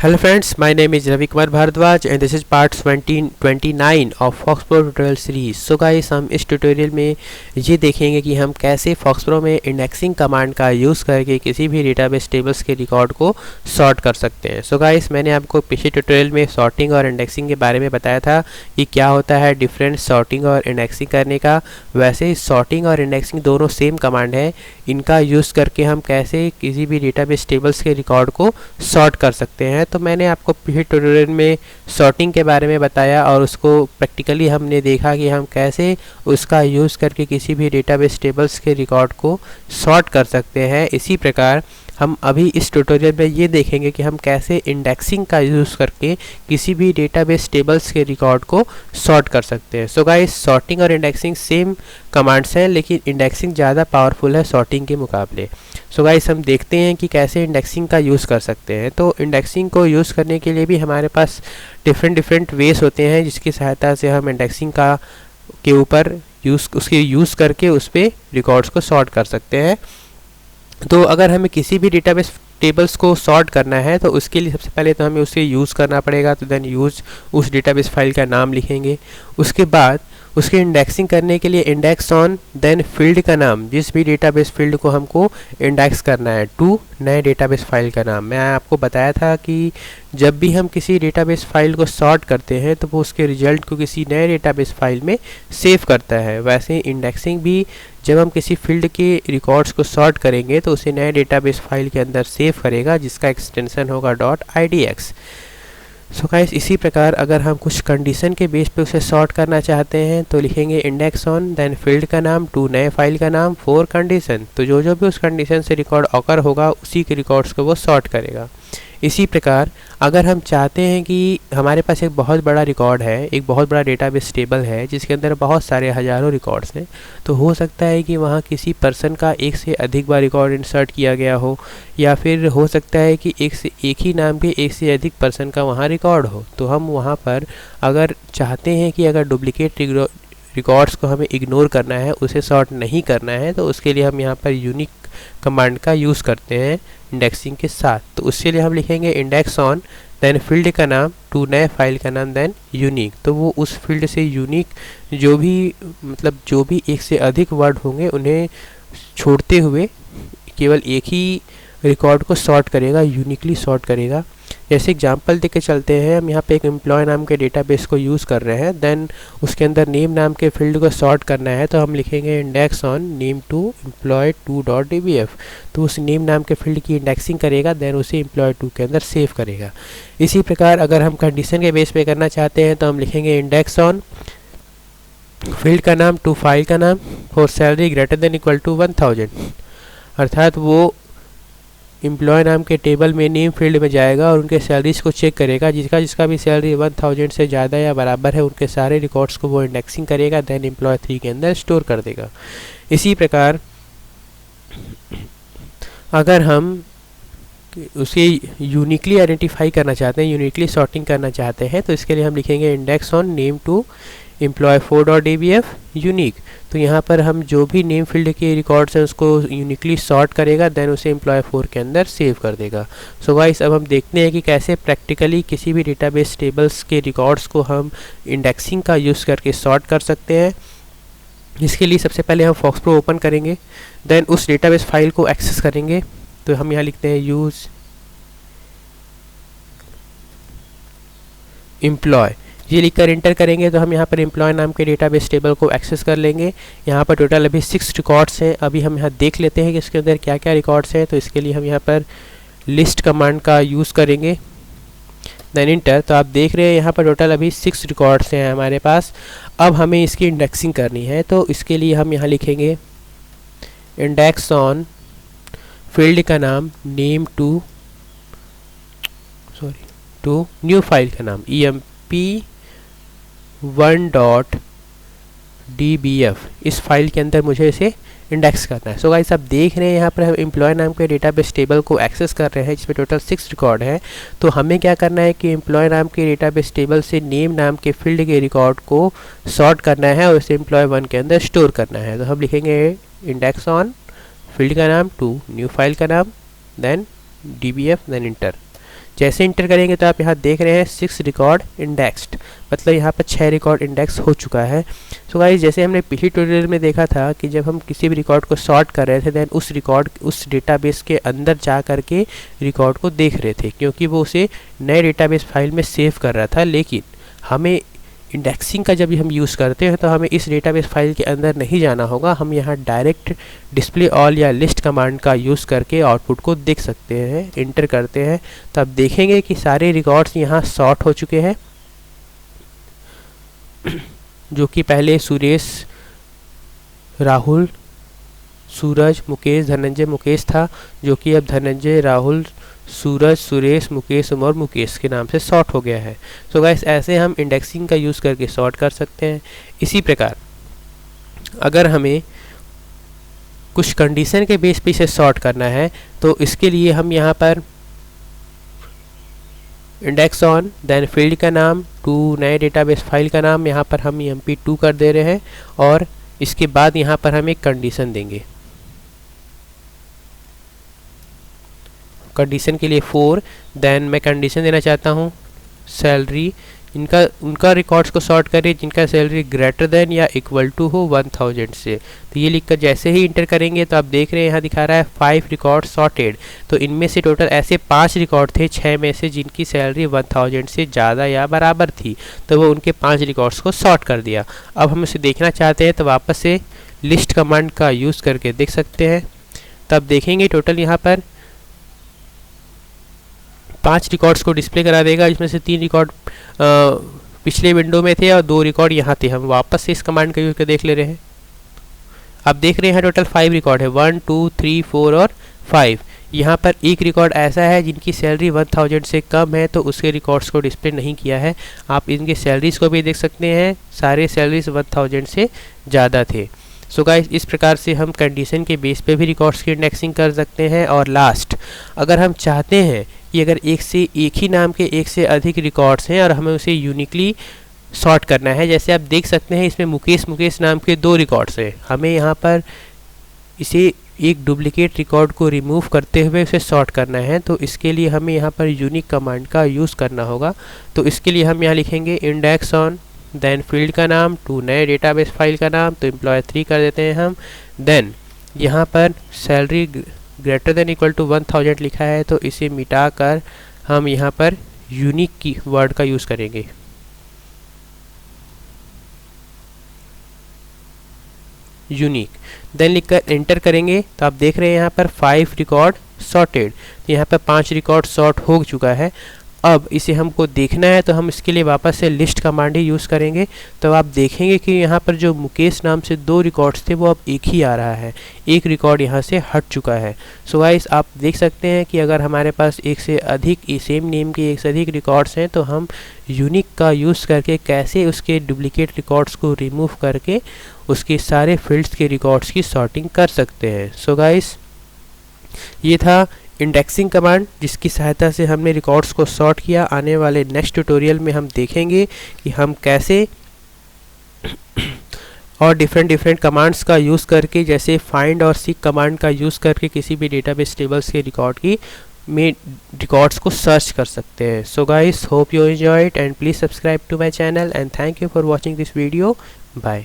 Hello friends, my name is Ravi Kumar Bharadwaj and this is part 29 of Foxpro tutorial series. So guys, हम इस tutorial में ये देखेंगे कि हम कैसे Foxpro में इंडेक्सिंग कमांड का यूज़ करके किसी भी डेटाबेस टेबल्स के रिकॉर्ड को सॉर्ट कर सकते हैं. So guys, मैंने आपको पिछले ट्यूटोरियल में सॉर्टिंग और इंडेक्सिंग के बारे में बताया था कि क्या होता है डिफरेंस सॉर्टिंग और इंडेक्सिंग करने का. वैसे ही सॉर्टिंग और इंडेक्सिंग दोनों सेम कमांड है. इनका यूज़ करके हम कैसे किसी भी डेटाबेस टेबल्स के रिकॉर्ड को सॉर्ट कर सकते हैं. तो मैंने आपको पिछले ट्यूटोरियल में सॉर्टिंग के बारे में बताया और उसको प्रैक्टिकली हमने देखा कि हम कैसे उसका यूज़ करके किसी भी डेटाबेस टेबल्स के रिकॉर्ड को सॉर्ट कर सकते हैं. इसी प्रकार हम अभी इस ट्यूटोरियल में ये देखेंगे कि हम कैसे इंडेक्सिंग का यूज़ करके किसी भी डेटाबेस टेबल्स के रिकॉर्ड को सॉर्ट कर सकते हैं. सो गाइस, सॉर्टिंग और इंडेक्सिंग सेम कमांड्स हैं, लेकिन इंडेक्सिंग ज़्यादा पावरफुल है सॉर्टिंग के मुकाबले. सो गाइस, हम देखते हैं कि कैसे इंडेक्सिंग का यूज़ कर सकते हैं. तो इंडेक्सिंग को यूज़ करने के लिए भी हमारे पास डिफरेंट वेज होते हैं, जिसकी सहायता से हम इंडेक्सिंग का के ऊपर उसके यूज़ करके उस पर रिकॉर्ड्स को सॉर्ट कर सकते हैं. तो अगर हमें किसी भी डेटाबेस टेबल्स को सॉर्ट करना है तो उसके लिए सबसे पहले तो हमें उसे यूज़ करना पड़ेगा. तो देन यूज़ उस डेटाबेस फाइल का नाम लिखेंगे. उसके बाद उसके इंडेक्सिंग करने के लिए इंडेक्स ऑन देन फील्ड का नाम, जिस भी डेटाबेस फील्ड को हमको इंडेक्स करना है, टू नए डेटाबेस फाइल का नाम. मैं आपको बताया था कि जब भी हम किसी डेटाबेस फाइल को सॉर्ट करते हैं तो वो उसके रिजल्ट को किसी नए डेटाबेस फाइल में सेव करता है. वैसे इंडेक्सिंग भी जब हम किसी फील्ड के रिकॉर्ड्स को सॉर्ट करेंगे तो उसे नए डेटाबेस फाइल के अंदर सेव करेगा, जिसका एक्सटेंशन होगा .idx. सो गाइस, इसी प्रकार अगर हम कुछ कंडीशन के बेस पे उसे सॉर्ट करना चाहते हैं तो लिखेंगे इंडेक्स ऑन देन फील्ड का नाम, टू नए फाइल का नाम, फोर कंडीशन. तो जो जो भी उस कंडीशन से रिकॉर्ड ऑकर होगा उसी के रिकॉर्ड्स को वो सॉर्ट करेगा. इसी प्रकार अगर हम चाहते हैं कि हमारे पास एक बहुत बड़ा रिकॉर्ड है, एक बहुत बड़ा डेटाबेस टेबल है जिसके अंदर बहुत सारे हज़ारों रिकॉर्ड्स हैं, तो हो सकता है कि वहाँ किसी पर्सन का एक से अधिक बार रिकॉर्ड इंसर्ट किया गया हो, या फिर हो सकता है कि एक ही नाम के एक से अधिक पर्सन का वहाँ रिकॉर्ड हो. तो हम वहाँ पर अगर चाहते हैं कि अगर डुप्लिकेट रिकॉर्ड्स को हमें इग्नोर करना है, उसे सॉर्ट नहीं करना है, तो उसके लिए हम यहाँ पर यूनिक कमांड का यूज़ करते हैं इंडेक्सिंग के साथ. तो उसके लिए हम लिखेंगे इंडेक्स ऑन देन फील्ड का नाम, टू नए फाइल का नाम, देन यूनिक. तो वो उस फील्ड से यूनिक जो भी एक से अधिक वर्ड होंगे उन्हें छोड़ते हुए केवल एक ही रिकॉर्ड को सॉर्ट करेगा, यूनिकली सॉर्ट करेगा. जैसे एग्जांपल देके चलते हैं, हम यहाँ पे एक एम्प्लॉय नाम के डेटाबेस को यूज़ कर रहे हैं. देन उसके अंदर नेम नाम के फील्ड को सॉर्ट करना है, तो हम लिखेंगे index on name to employ to .dbf. तो उस नेम नाम के फील्ड की इंडेक्सिंग करेगा, देन उसे एम्प्लॉय टू के अंदर सेव करेगा. इसी प्रकार अगर हम कंडीशन के बेस पे करना चाहते हैं तो हम लिखेंगे इंडेक्स ऑन फील्ड का नाम, टू फाइल का नाम, for salary greater than equal to 1000. अर्थात वो एम्प्लॉय नाम के टेबल में नेम फील्ड में जाएगा और उनके सैलरीज को चेक करेगा. जिसका भी सैलरी 1000 से ज़्यादा या बराबर है, उनके सारे रिकॉर्ड्स को वो इंडेक्सिंग करेगा, देन एम्प्लॉय 3 के अंदर स्टोर कर देगा. इसी प्रकार अगर हम उसे यूनिकली आइडेंटिफाई करना चाहते हैं, यूनिकली सॉर्टिंग करना चाहते हैं, तो इसके लिए हम लिखेंगे index on name to employ 4.dbf unique. तो यहाँ पर हम जो भी नेम फील्ड के रिकॉर्ड्स हैं उसको यूनिकली सॉर्ट करेगा, देन उसे एम्प्लॉय 4 के अंदर सेव कर देगा. सो गाइस, अब हम देखते हैं कि कैसे प्रैक्टिकली किसी भी डेटाबेस टेबल्स के रिकॉर्ड्स को हम इंडेक्सिंग का यूज़ करके सॉर्ट कर सकते हैं. इसके लिए सबसे पहले हम फॉक्सप्रो ओपन करेंगे, देन उस डेटाबेस फाइल को एक्सेस करेंगे. तो हम यहाँ लिखते हैं यूज़ एम्प्लॉय, ये लिखकर इंटर करेंगे तो हम यहाँ पर एम्प्लॉय नाम के डेटाबेस टेबल को एक्सेस कर लेंगे. यहाँ पर टोटल अभी 6 रिकॉर्ड्स हैं. अभी हम यहाँ देख लेते हैं कि इसके अंदर क्या क्या रिकॉर्ड्स हैं. तो इसके लिए हम यहाँ पर लिस्ट कमांड का यूज़ करेंगे, देन इंटर. तो आप देख रहे हैं यहाँ पर टोटल अभी 6 रिकॉर्ड्स हैं हमारे पास. अब हमें इसकी इंडेक्सिंग करनी है, तो इसके लिए हम यहाँ लिखेंगे इंडेक्स ऑन फील्ड का नाम, नेम टू न्यू फाइल का नाम, emp1.dbf. इस फाइल के अंदर मुझे इसे इंडेक्स करना है. सो गाइस, आप देख रहे हैं यहाँ पर हम एम्प्लॉय नाम के डेटाबेस टेबल को एक्सेस कर रहे हैं, जिसमें टोटल 6 रिकॉर्ड है. तो हमें क्या करना है कि एम्प्लॉय नाम के डेटाबेस टेबल से नेम नाम के फील्ड के रिकॉर्ड को सॉर्ट करना है और उसे एम्प्लॉय 1 के अंदर स्टोर करना है. तो हम लिखेंगे इंडेक्स ऑन फील्ड का नाम, टू न्यू फाइल का नाम, देन dbf, देन इंटर. जैसे इंटर करेंगे तो आप यहाँ देख रहे हैं 6 रिकॉर्ड इंडेक्स्ड, मतलब यहाँ पर 6 रिकॉर्ड इंडेक्स हो चुका है। सो गाइस जैसे हमने पिछली ट्यूटोरियल में देखा था कि जब हम किसी भी रिकॉर्ड को सॉर्ट कर रहे थे देन उस डेटाबेस के अंदर जा करके रिकॉर्ड को देख रहे थे, क्योंकि वो उसे नए डेटाबेस फाइल में सेव कर रहा था। लेकिन हमें इंडेक्सिंग का जब हम यूज़ करते हैं तो हमें इस डेटाबेस फाइल के अंदर नहीं जाना होगा, हम यहाँ डायरेक्ट डिस्प्ले ऑल या लिस्ट कमांड का यूज़ करके आउटपुट को देख सकते हैं। इंटर करते हैं तो आप देखेंगे कि सारे रिकॉर्ड्स यहाँ सॉर्ट हो चुके हैं, जो कि पहले सुरेश, राहुल, सूरज, मुकेश, धनंजय, मुकेश था, जो कि अब धनंजय, राहुल, सूरज, सुरेश, मुकेश और मुकेश के नाम से सॉर्ट हो गया है। सो गाइस ऐसे हम इंडेक्सिंग का यूज़ करके सॉर्ट कर सकते हैं। इसी प्रकार अगर हमें कुछ कंडीशन के बेस पे इसे सॉर्ट करना है तो इसके लिए हम यहाँ पर इंडेक्स ऑन देन फील्ड का नाम टू नए डेटाबेस फाइल का नाम यहाँ पर हम mp2 कर दे रहे हैं और इसके बाद यहाँ पर हम एक कंडीशन देंगे। कंडीशन के लिए 4, देन मैं कंडीशन देना चाहता हूँ सैलरी, उनका रिकॉर्ड्स को सॉर्ट करें जिनका सैलरी ग्रेटर देन या इक्वल टू हो 1000 से। तो ये लिखकर जैसे ही इंटर करेंगे तो आप देख रहे हैं यहाँ दिखा रहा है 5 रिकॉर्ड सॉर्टेड। तो इनमें से टोटल ऐसे 5 रिकॉर्ड थे 6 में से जिनकी सैलरी 1000 से ज़्यादा या बराबर थी, तो वो उनके 5 रिकॉर्ड्स को सॉर्ट कर दिया। अब हम इसे देखना चाहते हैं तो वापस से लिस्ट कमांड का यूज़ करके देख सकते हैं। तब देखेंगे टोटल यहाँ पर 5 रिकॉर्ड्स को डिस्प्ले करा देगा, जिसमें से 3 रिकॉर्ड पिछले विंडो में थे और 2 रिकॉर्ड यहाँ थे। हम वापस से इस कमांड का यूज़ कर देख ले रहे हैं। आप देख रहे हैं टोटल 5 रिकॉर्ड है, 1 2 3 4 और 5। यहाँ पर एक रिकॉर्ड ऐसा है जिनकी सैलरी 1000 से कम है, तो उसके रिकॉर्ड्स को डिस्प्ले नहीं किया है। आप इनके सैलरीज को भी देख सकते हैं, सारे सैलरीज 1000 से ज़्यादा थे। सो गाइस इस प्रकार से हम कंडीशन के बेस पे भी रिकॉर्ड्स की इंडेक्सिंग कर सकते हैं। और लास्ट, अगर हम चाहते हैं कि अगर एक ही नाम के एक से अधिक रिकॉर्ड्स हैं और हमें उसे यूनिकली सॉर्ट करना है, जैसे आप देख सकते हैं इसमें मुकेश नाम के 2 रिकॉर्ड्स हैं, हमें यहाँ पर इसे एक डुप्लीकेट रिकॉर्ड को रिमूव करते हुए उसे सॉर्ट करना है। तो इसके लिए हमें यहाँ पर यूनिक कमांड का यूज़ करना होगा। तो इसके लिए हम यहाँ लिखेंगे इंडेक्स ऑन देन फील्ड का नाम टू नए डेटाबेस फाइल का नाम, तो एम्प्लॉय 3 कर देते हैं हम। देन यहाँ पर salary greater than equal to 1000 लिखा है, तो इसे मिटा कर हम यहाँ पर यूनिक की वर्ड का यूज़ करेंगे। यूनिक देन लिखकर एंटर करेंगे तो आप देख रहे हैं यहाँ पर 5 रिकॉर्ड सॉर्टेड, तो यहाँ पर 5 रिकॉर्ड सॉर्ट हो चुका है। अब इसे हमको देखना है तो हम इसके लिए वापस से लिस्ट कमांड ही यूज़ करेंगे। तो आप देखेंगे कि यहाँ पर जो मुकेश नाम से 2 रिकॉर्ड्स थे वो अब एक ही आ रहा है, एक रिकॉर्ड यहाँ से हट चुका है। सो गाइस आप देख सकते हैं कि अगर हमारे पास एक से अधिक सेम नेम के एक से अधिक रिकॉर्ड्स हैं तो हम यूनिक का यूज़ करके कैसे उसके डुप्लीकेट रिकॉर्ड्स को रिमूव करके उसके सारे फील्ड्स के रिकॉर्ड्स की सॉर्टिंग कर सकते हैं। सो गाइस ये था इंडेक्सिंग कमांड जिसकी सहायता से हमने रिकॉर्ड्स को सॉर्ट किया। आने वाले नेक्स्ट ट्यूटोरियल में हम देखेंगे कि हम कैसे और डिफरेंट कमांड्स का यूज़ करके, जैसे फाइंड और सीक कमांड का यूज़ करके किसी भी डेटाबेस टेबल्स के रिकॉर्ड्स को सर्च कर सकते हैं। So guys hope you enjoy it and please subscribe to my channel and thank you for watching this video. Bye.